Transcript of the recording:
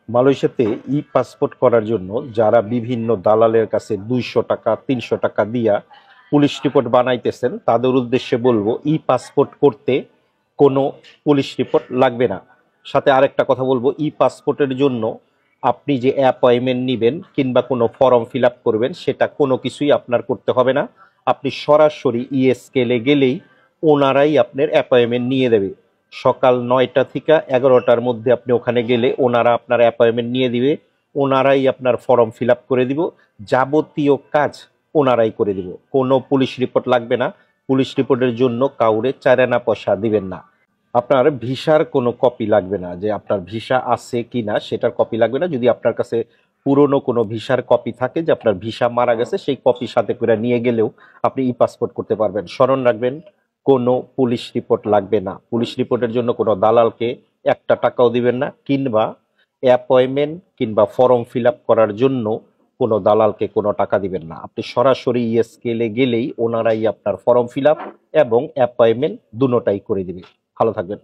মালয়েশিয়াতে ই পাসপোর্ট করার জন্য যারা বিভিন্ন দালালের কাছে 200 টাকা 300 টাকা দিয়া পুলিশ রিপোর্ট বানাইতেছেন তাদের উদ্দেশ্যে বলবো ই পাসপোর্ট করতে কোনো পুলিশ রিপোর্ট লাগবে না। সাথে আরেকটা কথা বলবো, ই পাসপোর্টের জন্য আপনি যে অ্যাপয়েন্টমেন্ট নিবেন কিংবা কোনো ফর্ম ফিল আপ করবেন সেটা কোনো কিছুই আপনার করতে হবে না। আপনি সরাসরি ইএসকেলে গেলেই ওনারাই আপনার অ্যাপয়েন্টমেন্ট নিয়ে দেবে। সকাল 9টা থেকে 11টার মধ্যে আপনি ওখানে গেলে ওনারা আপনার অ্যাপয়েন্টমেন্ট নিয়ে দিবে। ওনারাই আপনার ফর্ম ফিল আপ করে দিব, যাবতীয় কাজ ওনারাই করে দিব। কোনো পুলিশ রিপোর্ট লাগবে না। পুলিশ রিপোর্টের জন্য কাউরে 4 আনা পয়সা দিবেন না। আপনার ভিসার কোনো কপি লাগবে না, যে আপনার ভিসা আছে কি না সেটার কপি লাগবে না। যদি আপনার কাছে পুরনো কোনো ভিসার কপি থাকে যে আপনার ভিসা মারা গেছে, সেই কপি সাথে করে নিয়ে গেলেও আপনি ই পাসপোর্ট করতে পারবেন। স্মরণ রাখবেন, কোনো পুলিশ রিপোর্ট লাগবে না। পুলিশ রিপোর্টের জন্য কোনো দালালকে 1 টাকাও দিবেন না, কিংবা অ্যাপয়েন্টমেন্ট কিংবা ফর্ম ফিল আপ করার জন্য কোনো দালালকে কোনো টাকা দিবেন না। আপনি সরাসরি ইএসকেলে গেলেই ওনারাই আপনার ফর্ম ফিল আপ এবং অ্যাপয়েন্টমেন্ট দুটোটাই করে দিবে। ভালো থাকবেন।